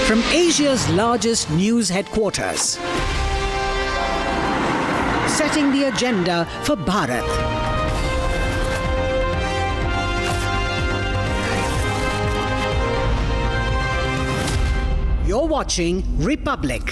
From Asia's largest news headquarters, setting the agenda for Bharat. You're watching Republic.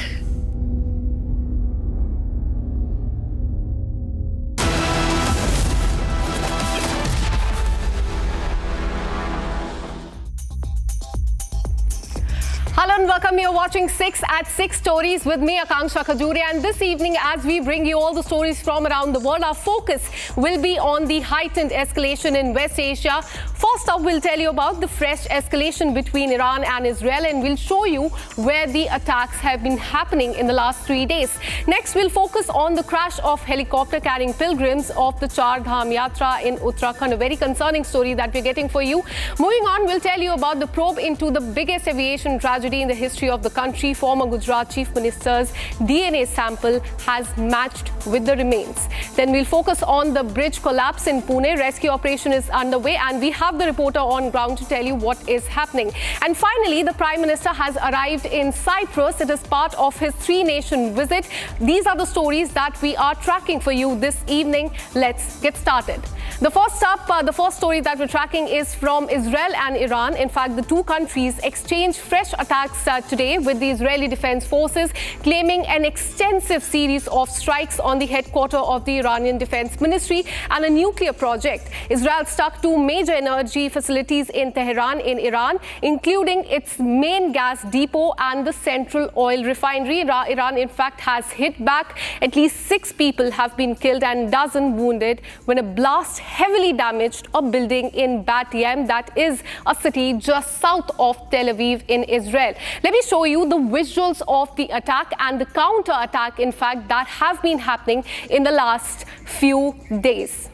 Hello and welcome. You're watching 6 at 6 Stories with me, Akanksha Khajuria. And this evening, as we bring you all the stories from around the world, our focus will be on the heightened escalation in West Asia. First up, we'll tell you about the fresh escalation between Iran and Israel, and we'll show you where the attacks have been happening in the last 3 days. Next, we'll focus on the crash of helicopter carrying pilgrims of the Char Dham Yatra in Uttarakhand, a very concerning story that we're getting for you. Moving on, we'll tell you about the probe into the biggest aviation tragedy in the history of the country. Former Gujarat Chief Minister's DNA sample has matched with the remains. Then we'll focus on the bridge collapse in Pune. Rescue operation is underway and we have the reporter on ground to tell you what is happening. And finally, the Prime Minister has arrived in Cyprus. It is part of his 3-nation visit. These are the stories that we are tracking for you this evening. Let's get started. The first story that we're tracking is from Israel and Iran. In fact, the two countries exchanged fresh attacks today, with the Israeli Defense Forces claiming an extensive series of strikes on the headquarters of the Iranian Defense Ministry and a nuclear project. Israel struck 2 major energy facilities in Tehran in Iran, including its main gas depot and the central oil refinery. Iran, in fact, has hit back. At least 6 people have been killed and dozens wounded when a blast heavily damaged a building in Bat Yam, that is a city just south of Tel Aviv in Israel. Let me show you the visuals of the attack and the counter-attack, in fact, that have been happening in the last few days.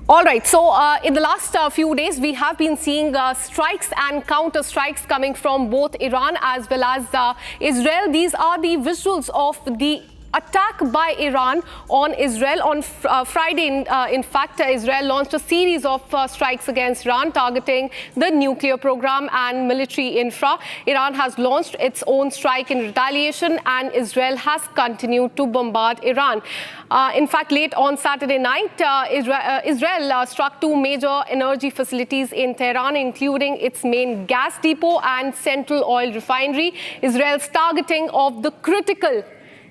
All right, so in the last few days, we have been seeing strikes and counter-strikes coming from both Iran as well as Israel. These are the visuals of the attack by Iran on Israel. On Friday, in fact, Israel launched a series of strikes against Iran, targeting the nuclear program and military infra. Iran has launched its own strike in retaliation, and Israel has continued to bombard Iran. In fact, late on Saturday night, Israel struck 2 major energy facilities in Tehran, including its main gas depot and central oil refinery. Israel's targeting of the critical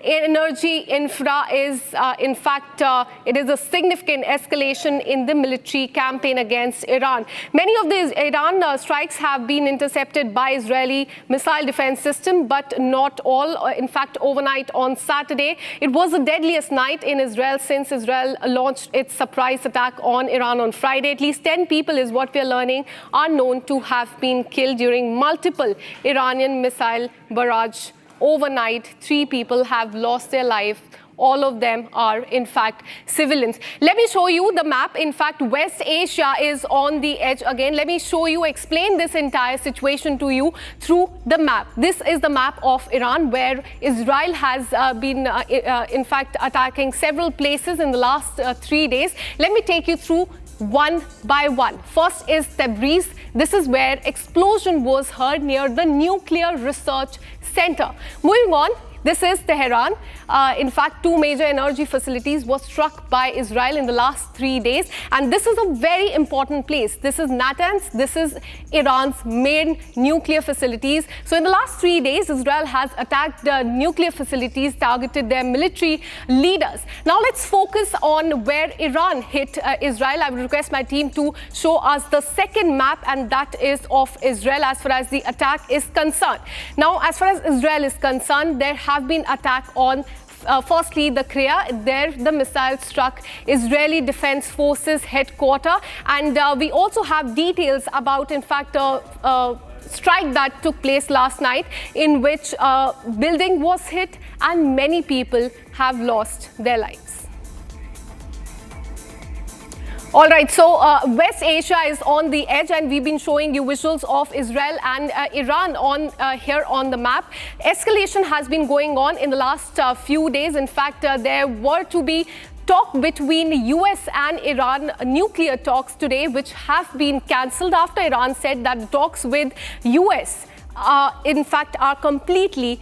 energy infra is, in fact, it is a significant escalation in the military campaign against Iran. Many of these Iran strikes have been intercepted by Israeli missile defense system, but not all. In fact, overnight on Saturday, it was the deadliest night in Israel since Israel launched its surprise attack on Iran on Friday. At least 10 people, is what we are learning, are known to have been killed during multiple Iranian missile barrage. Overnight, 3 people have lost their life. All of them are, in fact, civilians. Let me show you the map. In fact, West Asia is on the edge again. Let me show you, explain this entire situation to you through the map. This is the map of Iran, where Israel has been, in fact, attacking several places in the last 3 days. Let me take you through one by one. First is Tabriz. This is where explosion was heard near the nuclear research center. Moving on, this is Tehran. In fact, 2 major energy facilities were struck by Israel in the last 3 days. And this is a very important place. This is Natanz. This is Iran's main nuclear facilities. So in the last 3 days, Israel has attacked nuclear facilities, targeted their military leaders. Now let's focus on where Iran hit Israel. I would request my team to show us the second map, and that is of Israel as far as the attack is concerned. Now, as far as Israel is concerned, there have been attacks on firstly, the Kriya. There, the missile struck Israeli Defense Forces headquarters. And we also have details about, in fact, a strike that took place last night, in which a building was hit and many people have lost their lives. All right, so West Asia is on the edge, and we've been showing you visuals of Israel and Iran on here on the map. Escalation has been going on in the last few days. In fact, there were to be talk between US and Iran, nuclear talks today, which have been cancelled after Iran said that the talks with US in fact are completely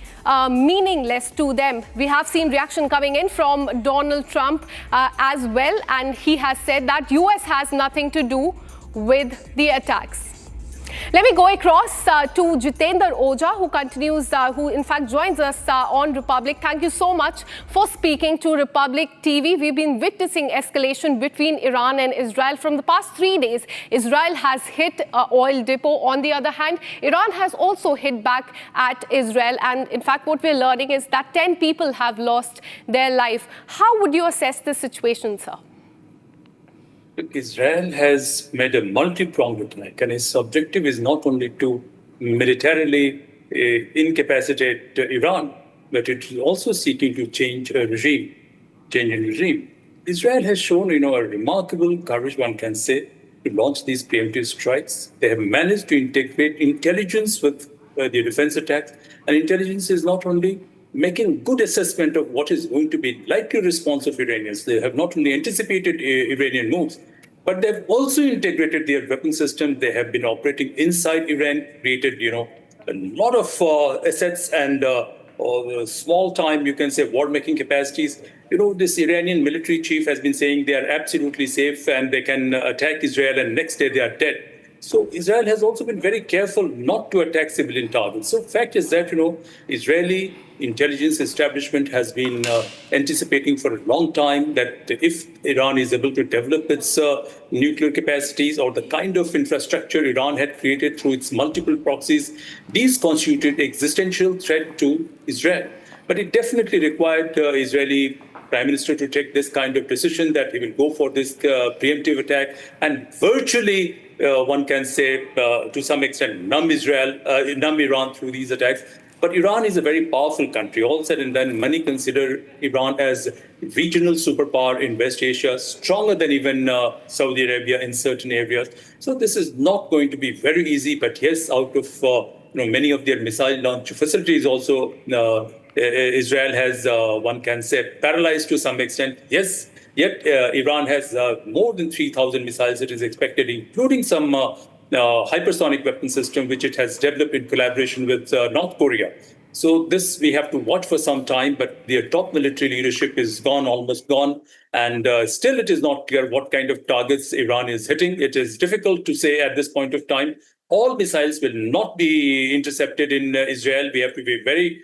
meaningless to them. We have seen reaction coming in from Donald Trump as well, and he has said that US has nothing to do with the attacks. Let me go across to Jitendra Oja, who continues, who in fact joins us on Republic. Thank you so much for speaking to Republic TV. We've been witnessing escalation between Iran and Israel from the past 3 days. Israel has hit an oil depot. On the other hand, Iran has also hit back at Israel. And in fact, what we're learning is that 10 people have lost their life. How would you assess this situation, sir? Israel has made a multi-pronged attack, and its objective is not only to militarily incapacitate Iran, but it is also seeking to change a regime, Israel has shown, a remarkable courage, one can say, to launch these preemptive strikes. They have managed to integrate intelligence with the defense attacks, and intelligence is not only making good assessment of what is going to be likely response of Iranians. They have not only anticipated Iranian moves, but they've also integrated their weapon system. They have been operating inside Iran, created, a lot of assets and small time, you can say, war-making capacities. This Iranian military chief has been saying they are absolutely safe and they can attack Israel and next day they are dead. So Israel has also been very careful not to attack civilian targets. So fact is that, Israeli intelligence establishment has been anticipating for a long time that if Iran is able to develop its nuclear capacities or the kind of infrastructure Iran had created through its multiple proxies, these constituted existential threat to Israel. But it definitely required Israeli Prime Minister to take this kind of decision that he will go for this preemptive attack and virtually, one can say, to some extent, numb Iran through these attacks. But Iran is a very powerful country. All said and done, many consider Iran as regional superpower in West Asia, stronger than even Saudi Arabia in certain areas. So this is not going to be very easy. But yes, out of many of their missile launch facilities also, Israel has, one can say, paralyzed to some extent. Yes, yet Iran has more than 3,000 missiles it is expected, including some hypersonic weapon system, which it has developed in collaboration with North Korea. So this we have to watch for some time, but their top military leadership is gone, almost gone. And still it is not clear what kind of targets Iran is hitting. It is difficult to say at this point of time. All missiles will not be intercepted in Israel. We have to be very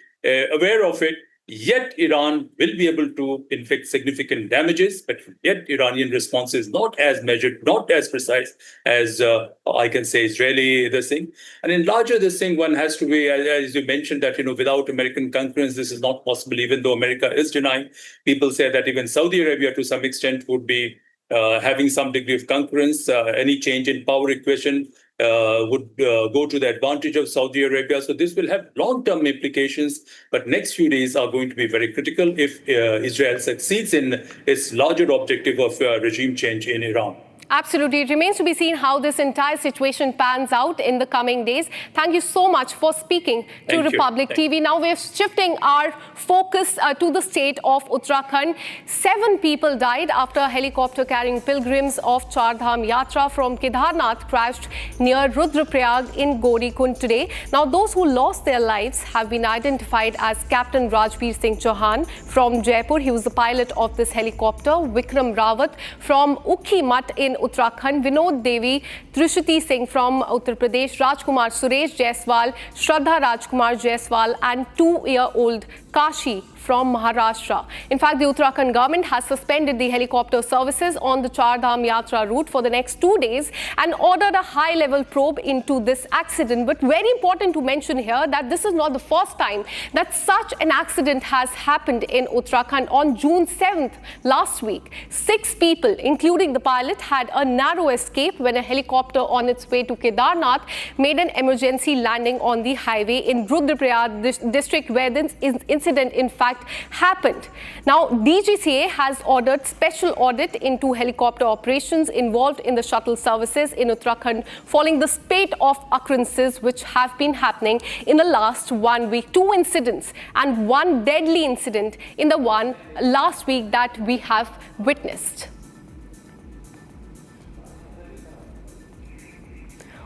aware of it. Yet Iran will be able to inflict significant damages, but yet Iranian response is not as measured, not as precise as I can say Israeli this thing. And in larger this thing, one has to be, as you mentioned, that without American concurrence, this is not possible. Even though America is denying, people say that even Saudi Arabia, to some extent, would be having some degree of concurrence. Any change in power equation would go to the advantage of Saudi Arabia. So this will have long-term implications, but next few days are going to be very critical if Israel succeeds in its larger objective of regime change in Iran. Absolutely. It remains to be seen how this entire situation pans out in the coming days. Thank you so much for speaking to Republic TV. Now we're shifting our focus to the state of Uttarakhand. 7 people died after a helicopter carrying pilgrims of Char Dham Yatra from Kedarnath crashed near Rudraprayag in Gaurikund today. Now those who lost their lives have been identified as Captain Rajbir Singh Chauhan from Jaipur. He was the pilot of this helicopter. Vikram Rawat from Ukhi Mat in Uttarakhand, Vinod Devi, Trishiti Singh from Uttar Pradesh, Rajkumar Suresh Jaiswal, Shraddha Rajkumar Jaiswal and 2-year-old Kashi from Maharashtra. In fact, the Uttarakhand government has suspended the helicopter services on the Char Dham Yatra route for the next 2 days and ordered a high-level probe into this accident. But very important to mention here that this is not the first time that such an accident has happened in Uttarakhand. On June 7th, last week, 6 people, including the pilot, had had a narrow escape when a helicopter on its way to Kedarnath made an emergency landing on the highway in Rudraprayag district, where this incident in fact happened. Now, DGCA has ordered special audit into helicopter operations involved in the shuttle services in Uttarakhand following the spate of occurrences which have been happening in the last 1 week. 2 incidents and 1 deadly incident in the one last week that we have witnessed.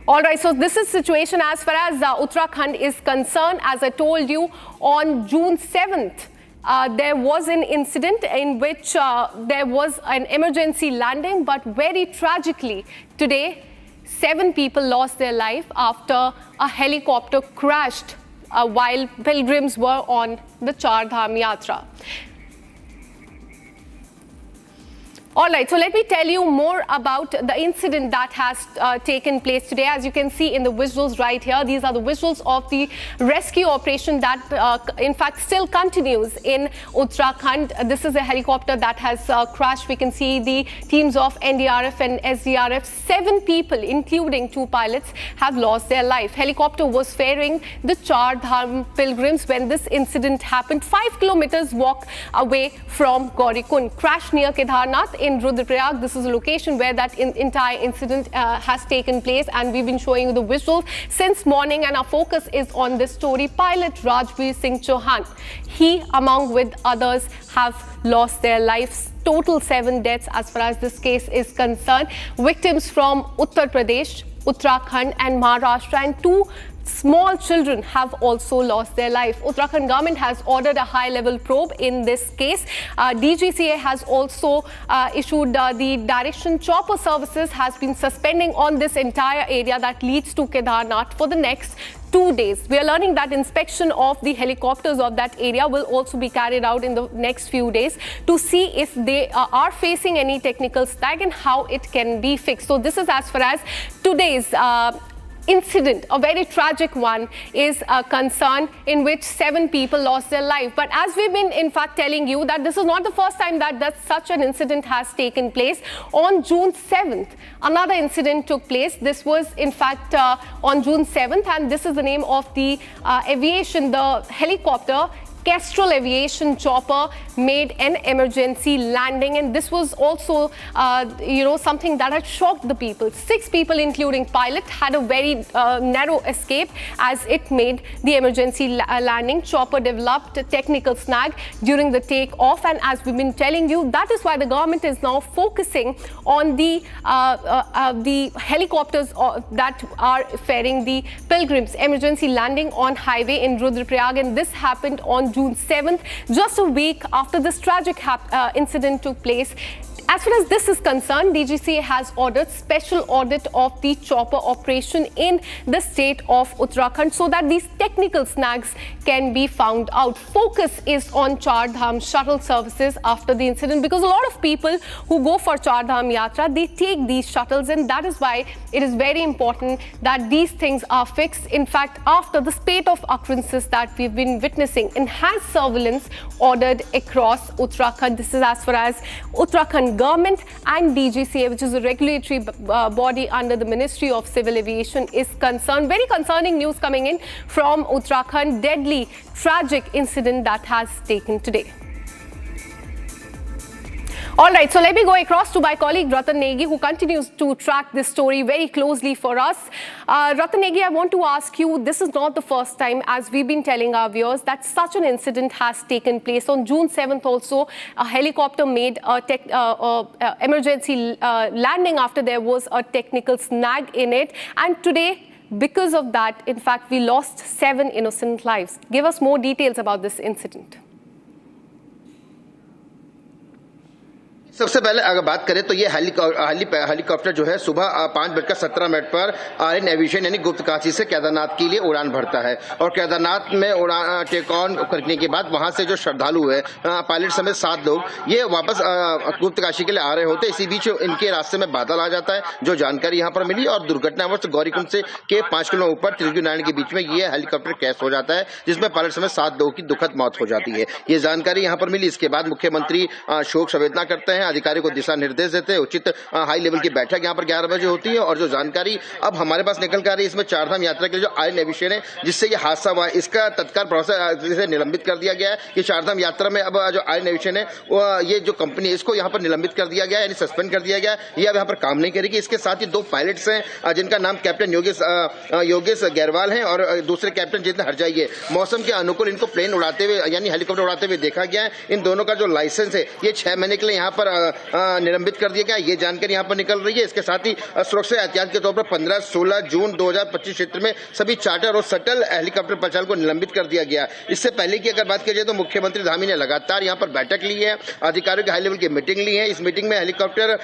All right, so this is situation as far as Uttarakhand is concerned. As I told you, on June 7th, there was an incident in which there was an emergency landing, but very tragically today, 7 people lost their life after a helicopter crashed while pilgrims were on the Char Dham Yatra. All right, so let me tell you more about the incident that has taken place today. As you can see in the visuals right here, these are the visuals of the rescue operation that in fact still continues in Uttarakhand. This is a helicopter that has crashed. We can see the teams of NDRF and SDRF. 7 people, including 2 pilots, have lost their life. Helicopter was ferrying the Char Dham pilgrims when this incident happened 5 kilometers walk away from Gaurikund. Crash near Kedarnath in Rudraprayag. This is a location where that entire incident has taken place, and we've been showing you the visuals since morning, and our focus is on this story. Pilot Rajveer Singh Chauhan, he among with others have lost their lives. Total 7 deaths as far as this case is concerned. Victims from Uttar Pradesh, Uttarakhand and Maharashtra, and 2 small children have also lost their life. Uttarakhand government has ordered a high-level probe in this case. DGCA has also issued the direction. Chopper services has been suspending on this entire area that leads to Kedarnath for the next 2 days. We are learning that inspection of the helicopters of that area will also be carried out in the next few days to see if they are facing any technical snag and how it can be fixed. So this is as far as today's incident, a very tragic one, is concerned, in which 7 people lost their life. But as we've been in fact telling you that this is not the first time that such an incident has taken place. On June 7th, another incident took place. This was in fact on June 7th, and this is the name of the aviation, the helicopter. Kestrel Aviation chopper made an emergency landing, and this was also something that had shocked the people. 6 people, including pilot, had a very narrow escape as it made the emergency landing. Chopper developed a technical snag during the takeoff, and as we've been telling you, that is why the government is now focusing on the helicopters that are ferrying the pilgrims. Emergency landing on highway in Rudraprayag, and this happened on June 7th, just a week after this tragic incident took place. As far as this is concerned, DGCA has ordered special audit of the chopper operation in the state of Uttarakhand so that these technical snags can be found out. Focus is on Char Dham shuttle services after the incident, because a lot of people who go for Char Dham Yatra, they take these shuttles, and that is why it is very important that these things are fixed. In fact, after the spate of occurrences that we've been witnessing, enhanced surveillance ordered across Uttarakhand. This is as far as Uttarakhand government and DGCA, which is a regulatory body under the Ministry of Civil Aviation, is concerned. Very concerning news coming in from Uttarakhand. Deadly, tragic incident that has taken today. All right, so let me go across to my colleague Ratan Negi, who continues to track this story very closely for us. Ratan Negi, I want to ask you, this is not the first time, as we've been telling our viewers, that such an incident has taken place. On June 7th also, a helicopter made a emergency landing after there was a technical snag in it. And today, because of that, in fact, we lost 7 innocent lives. Give us more details about this incident. सबसे पहले अगर बात करें तो ये helicopter जो है सुबह 5:17 पर आर्यन एविएशन यानी गुप्तकाशी से केदारनाथ के लिए उड़ान भरता है, और केदारनाथ में उड़ान टेक ऑन करने के बाद वहां से जो श्रद्धालु है, पायलट समेत 7 लोग, ये वापस गुप्तकाशी के लिए आ रहे होते। इसी बीच इनके रास्ते में बादल आ जाता है, जो जानकारी यहाँ पर मिली, और दुर्घटनावश गौरीकुंड से के 5 किलोमीटर ऊपर त्रिजुगी नारायण के बीच में ये हेलीकॉप्टर क्रैश हो जाता है, जिसमें पायलट समेत 7 लोगों की दुखद मौत हो जाती है। ये जानकारी यहाँ पर मिली। इसके बाद मुख्यमंत्री शोक संवेदना करते हैं, अधिकारियों को दिशा निर्देश देते हैं। उचित हाई लेवल की बैठक यहाँ पर 11 बजे होती है और जो जानकारी अब हमारे पास निकल कर आ रही है, इसमें चारधाम यात्रा के लिए जो आयल नेविगेशन है जिससे ये हादसा हुआ है, इसका तत्काल प्रोसेस से निलंबित कर दिया गया है कि चारधाम यात्रा में अब जो आयल नेविगेशन है वो ये जो कंपनी है इसको यहाँ पर निलंबित कर दिया गया है, यानी सस्पेंड कर दिया गया है। ये अब यहाँ पर काम नहीं करेगी। इसके साथ ही 2 पायलट्स हैं जिनका नाम कैप्टन योगेश गैरवाल है और दूसरे कैप्टन जितने हरजाई है। मौसम के अनुकूल इनको प्लेन उड़ाते हुए यानी हेलीकॉप्टर उड़ाते हुए देखा गया है। इन दोनों का जो लाइसेंस है ये 6 महीने के लिए यहाँ पर निलंबित कर दिया गया है। ये जानकारी यहाँ पर निकल रही है। इसके साथ ही सुरक्षा एहतियात के तौर पर 15-16 जून 2025 क्षेत्र में सभी चार्टर और शटल हेलीकॉप्टर परिचालन को निलंबित कर दिया गया। इससे पहले की अगर बात की जाए तो मुख्यमंत्री धामी ने लगातार यहाँ पर बैठक ली है, अधिकारियों की हाई लेवल की मीटिंग ली है। इस मीटिंग में हेलीकॉप्टर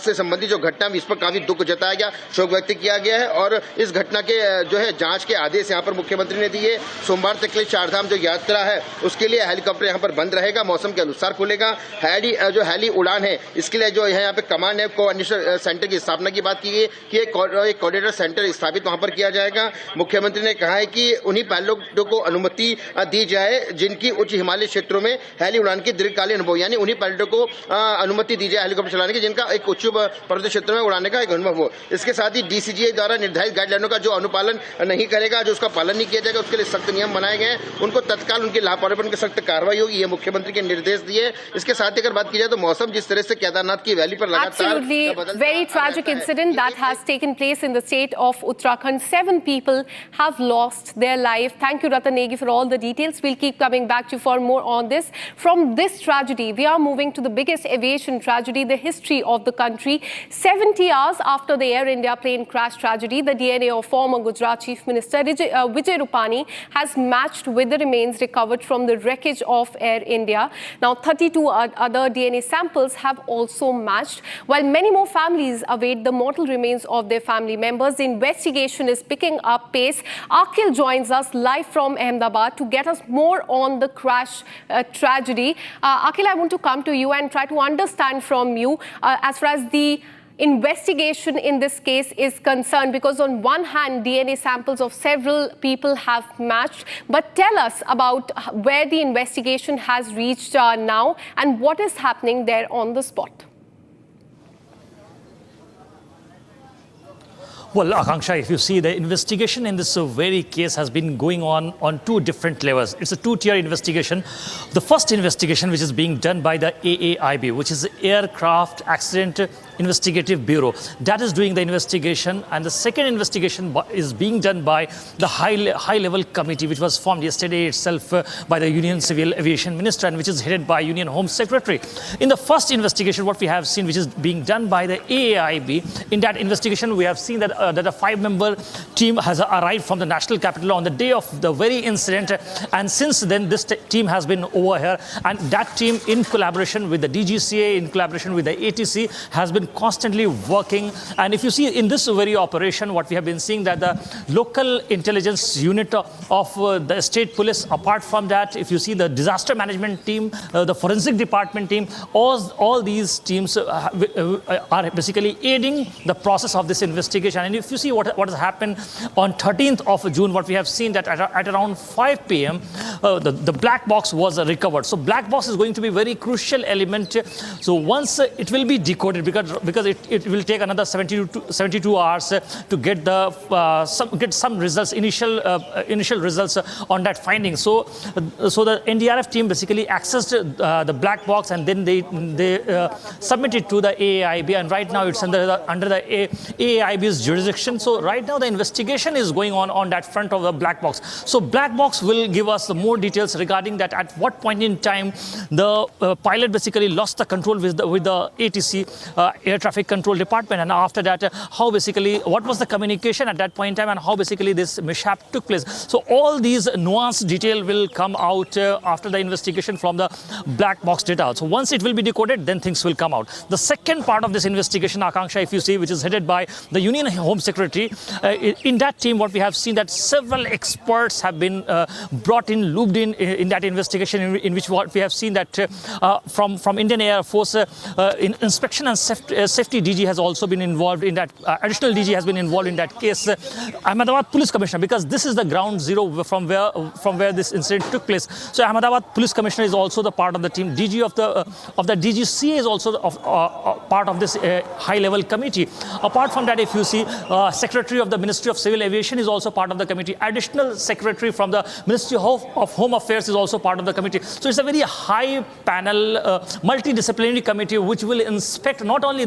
से संबंधित जो घटना इस पर काफी दुख जताया गया, शोक व्यक्त किया गया है और इस घटना के जो है जांच के आदेश यहाँ पर मुख्यमंत्री ने दिए। सोमवार तक के लिए चारधाम जो यात्रा है उसके लिए हेलीकॉप्टर यहाँ पर बंद रहेगा, मौसम के अनुसार खुलेगा। हेली उड़ान है इसके लिए जो है यहाँ पे कमांड है कोऑर्डिनेशन सेंटर की स्थापना की बात की गई कि एक कोऑर्डिनेटर सेंटर स्थापित वहां पर किया जाएगा। मुख्यमंत्री ने कहा है कि उन्हीं पायलटों को अनुमति दी जाए जिनकी उच्च हिमालय क्षेत्रों में हेली उड़ान की दीर्घकालीन अनुभव, यानी उन्हीं पायलटों को अनुमति दी जाए हेलीकॉप्टर चलाने की जिनका एक उच्च पर्वतीय क्षेत्र में उड़ाने का एक अनुभव हो। इसके साथ ही डीसीजीए द्वारा निर्धारित गाइडलाइनों का जो अनुपालन नहीं करेगा, जो उसका पालन नहीं किया जाएगा, उसके लिए सख्त नियम बनाए गए हैं। उनको तत्काल उनकी लापरवाही पर सख्त कार्रवाई होगी, ये मुख्यमंत्री के निर्देश दिए। इसके साथ ही अगर बात की जाए तो मौसम जिस तरह से केदारनाथ की वैली पर लगातार very tragic incident that has taken place in the state of Uttarakhand. 7 people have lost their life. Thank you, Ratan Negi, for all the details. We'll keep coming back to you for more on this. From this tragedy, we are moving to the biggest aviation tragedy in the history of the country. 70 hours after the Air India plane crash tragedy, the DNA of former Gujarat Chief Minister Vijay Rupani has matched with the remains recovered from the wreckage of Air India. Now, 32 other DNA samples have also matched. While many more families await the mortal remains of their family members, the investigation is picking up pace. Akhil joins us live from Ahmedabad to get us more on the crash tragedy. Akhil, I want to come to you and try to understand from you as far as the investigation in this case is concerned, because on one hand DNA samples of several people have matched, but tell us about where the investigation has reached now and what is happening there on the spot. Well, Akanksha, if you see, the investigation in this very case has been going on 2 different levels. It's a 2-tier investigation. The first investigation, which is being done by the AAIB, which is the Aircraft Accident Investigative Bureau, that is doing the investigation. And the second investigation is being done by the high-level committee, which was formed yesterday itself by the Union Civil Aviation Minister and which is headed by Union Home Secretary. In the first investigation, what we have seen, which is being done by the AAIB, in that investigation, we have seen that that a 5-member team has arrived from the national capital on the day of the very incident, and since then this team has been over here, and that team, in collaboration with the DGCA, in collaboration with the ATC, has been constantly working. And if you see in this very operation, what we have been seeing, that the local intelligence unit of the state police, apart from that, if you see the disaster management team, the forensic department team, all these teams are basically aiding the process of this investigation. And if you see what has happened on 13th of June, what we have seen that at around 5 p.m., the black box was recovered. So black box is going to be a very crucial element. So once it will be decoded, because it will take another 72 hours to get some results, initial results on that finding. So the NDRF team basically accessed the black box, and then they submitted to the AAIB, and right now it's under the AAIB's jurisdiction. So right now the investigation is going on that front of the black box. So black box will give us more details regarding that, at what point in time the pilot basically lost the control with the ATC, Air Traffic Control Department, and after that what was the communication at that point in time, and how basically this mishap took place. So all these nuanced detail will come out after the investigation from the black box data. So once it will be decoded, then things will come out. The second part of this investigation, Akanksha, if you see, which is headed by the Union Home Secretary, in that team, what we have seen that several experts have been brought in, looped in that investigation, in which what we have seen that from Indian Air Force, inspection and safety DG has also been involved in that, additional DG has been involved in that case, Ahmedabad Police Commissioner, because this is the ground zero from where this incident took place. So Ahmedabad Police Commissioner is also the part of the team. DG of the DGCA is also part of this high-level committee. Apart from that, if you see, Secretary of the Ministry of Civil Aviation is also part of the committee. Additional Secretary from the Ministry of Home Affairs is also part of the committee. So it's a very high panel, multidisciplinary committee which will inspect, not only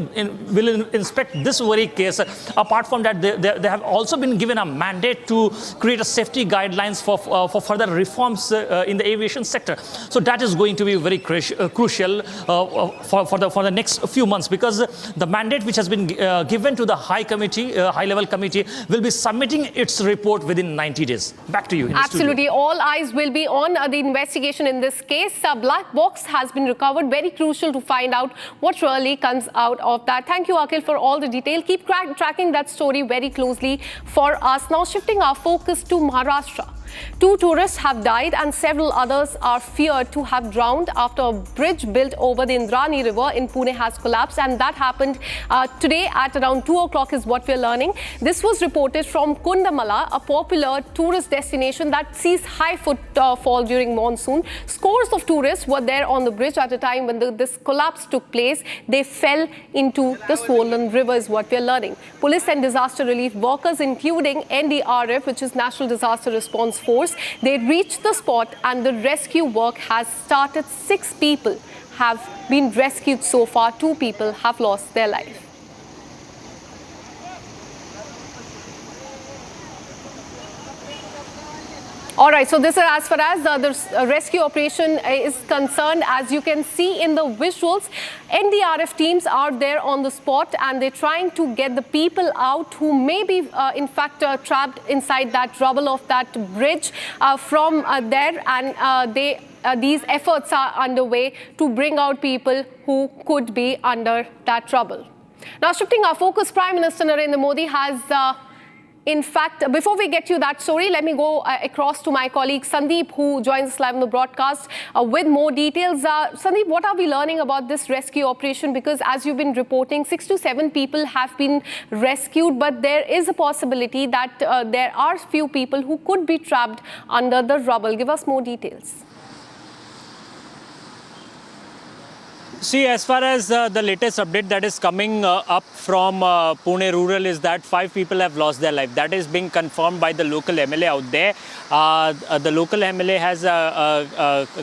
inspect this very case. Apart from that, they have also been given a mandate to create a safety guidelines for further reforms in the aviation sector. So that is going to be very crucial for the next few months, because the mandate which has been given to the high-level committee will be submitting its report within 90 days. Back to you. Absolutely. All eyes will be on the investigation in this case. A black box has been recovered. Very crucial to find out what really comes out of that. Thank you, Akhil, for all the detail. Keep tracking that story very closely for us. Now, shifting our focus to Maharashtra. 2 tourists have died and several others are feared to have drowned after a bridge built over the Indrani River in Pune has collapsed, and that happened today at around 2 o'clock is what we're learning. This was reported from Kundamala, a popular tourist destination that sees high footfall during monsoon. Scores of tourists were there on the bridge at a time when this collapse took place. They fell into the swollen river is what we're learning. Police and disaster relief workers, including NDRF, which is National Disaster Response Force, they reached the spot and the rescue work has started. 6 people have been rescued so far. 2 people have lost their life. All right, so this is as far as the rescue operation is concerned. As you can see in the visuals, NDRF teams are there on the spot and they're trying to get the people out who may be, in fact, trapped inside that rubble of that bridge from there. And these efforts are underway to bring out people who could be under that trouble. Now, shifting our focus, Prime Minister Narendra Modi has in fact, before we get to that story, let me go across to my colleague Sandeep, who joins us live on the broadcast with more details. Sandeep, what are we learning about this rescue operation? Because as you've been reporting, 6 to 7 people have been rescued, but there is a possibility that there are few people who could be trapped under the rubble. Give us more details. See, as far as the latest update that is coming up from Pune rural is that 5 people have lost their life. That is being confirmed by the local MLA out there. The local MLA has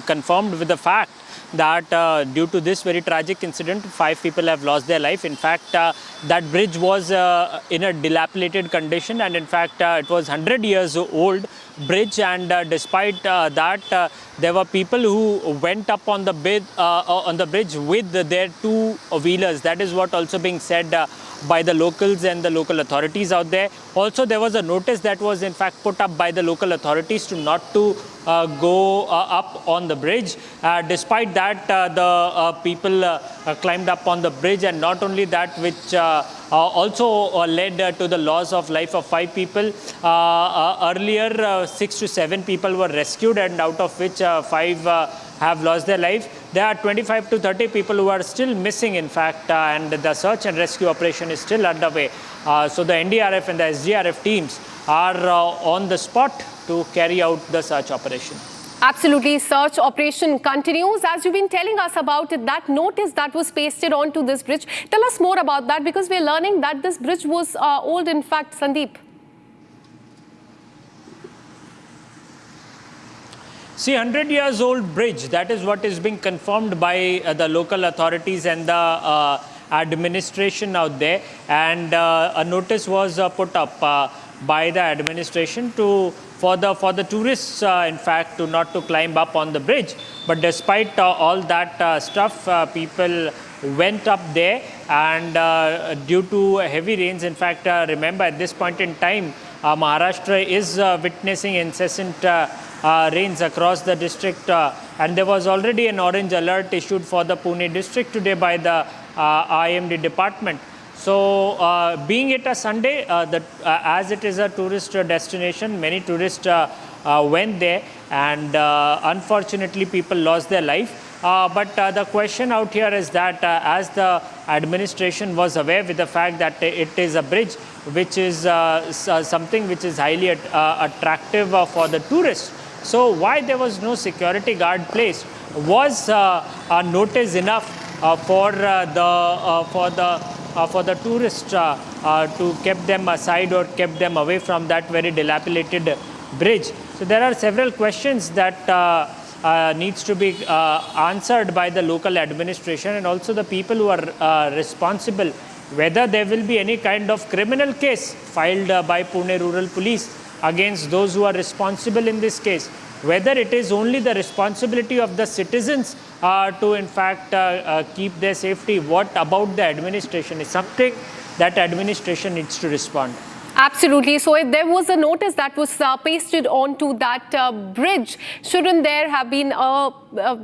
confirmed with the fact that due to this very tragic incident, 5 people have lost their life. In fact, that bridge was in a dilapidated condition, and in fact, it was 100 years old bridge, and despite that, there were people who went up on the bridge with their 2-wheelers. That is what also being said by the locals and the local authorities out there. Also, there was a notice that was in fact put up by the local authorities to not to go up on the bridge. Despite that, the people climbed up on the bridge, and not only that, which also led to the loss of life of 5 people. Earlier, 6 to 7 people were rescued, and out of which 5 have lost their life. There are 25 to 30 people who are still missing, in fact, and the search and rescue operation is still underway. So the NDRF and the SDRF teams are on the spot to carry out the search operation. Absolutely. Search operation continues. As you've been telling us about it, that notice that was pasted onto this bridge. Tell us more about that, because we're learning that this bridge was old, in fact, Sandeep. See, 100 years old bridge, that is what is being confirmed by the local authorities and the administration out there. And a notice was put up by the administration for the tourists, in fact, to not to climb up on the bridge. But despite all that stuff, people went up there, and due to heavy rains, in fact, remember at this point in time, Maharashtra is witnessing incessant rains across the district, and there was already an orange alert issued for the Pune district today by the IMD department. So, being it a Sunday, as it is a tourist destination, many tourists went there, and unfortunately people lost their life. But the question out here is that as the administration was aware with the fact that it is a bridge which is something which is highly attractive for the tourists, so why there was no security guard placed? Was a notice enough for the tourists to keep them aside or keep them away from that very dilapidated bridge? So there are several questions that needs to be answered by the local administration and also the people who are responsible, whether there will be any kind of criminal case filed by Pune Rural Police against those who are responsible in this case, whether it is only the responsibility of the citizens to in fact keep their safety. What about the administration is something that administration needs to respond. Absolutely. So if there was a notice that was pasted onto that bridge, shouldn't there have been a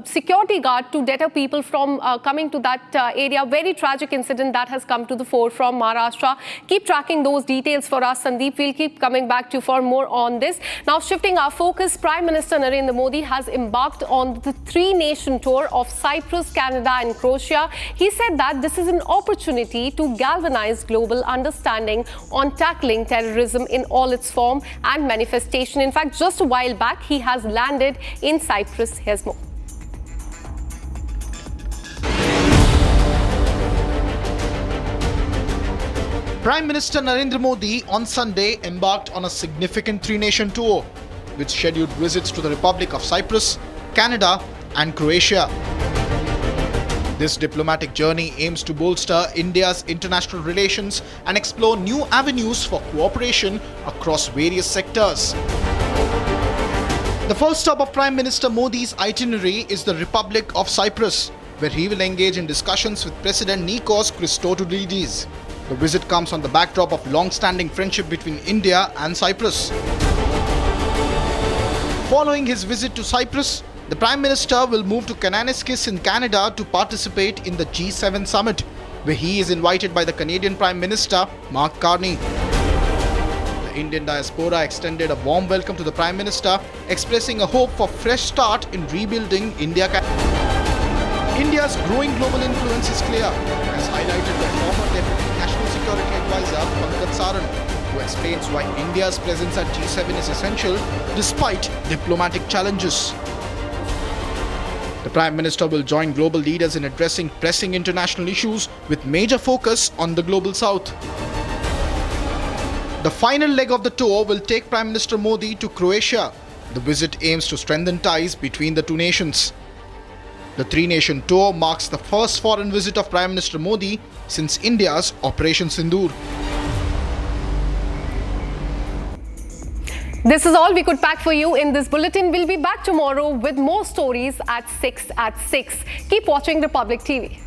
security guard to deter people from coming to that area? Very tragic incident that has come to the fore from Maharashtra. Keep tracking those details for us, Sandeep. We'll keep coming back to you for more on this. Now, shifting our focus, Prime Minister Narendra Modi has embarked on the three-nation tour of Cyprus, Canada and Croatia. He said that this is an opportunity to galvanize global understanding on tackling terrorism in all its form and manifestation. In fact, just a while back, he has landed in Cyprus. Here's more. Prime Minister Narendra Modi on Sunday embarked on a significant three-nation tour with scheduled visits to the Republic of Cyprus, Canada and Croatia. This diplomatic journey aims to bolster India's international relations and explore new avenues for cooperation across various sectors. The first stop of Prime Minister Modi's itinerary is the Republic of Cyprus, where he will engage in discussions with President Nikos Christodoulidis. The visit comes on the backdrop of long-standing friendship between India and Cyprus. Following his visit to Cyprus, the Prime Minister will move to Kananaskis in Canada to participate in the G7 summit, where he is invited by the Canadian Prime Minister Mark Carney. The Indian diaspora extended a warm welcome to the Prime Minister, expressing a hope for fresh start in rebuilding India. India's growing global influence is clear, as highlighted by former Deputy National Security Advisor Pankaj Saran, who explains why India's presence at G7 is essential despite diplomatic challenges. The Prime Minister will join global leaders in addressing pressing international issues with major focus on the Global South. The final leg of the tour will take Prime Minister Modi to Croatia. The visit aims to strengthen ties between the two nations. The three-nation tour marks the first foreign visit of Prime Minister Modi since India's Operation Sindoor. This is all we could pack for you in this bulletin. We'll be back tomorrow with more stories at 6 at 6. Keep watching Republic TV.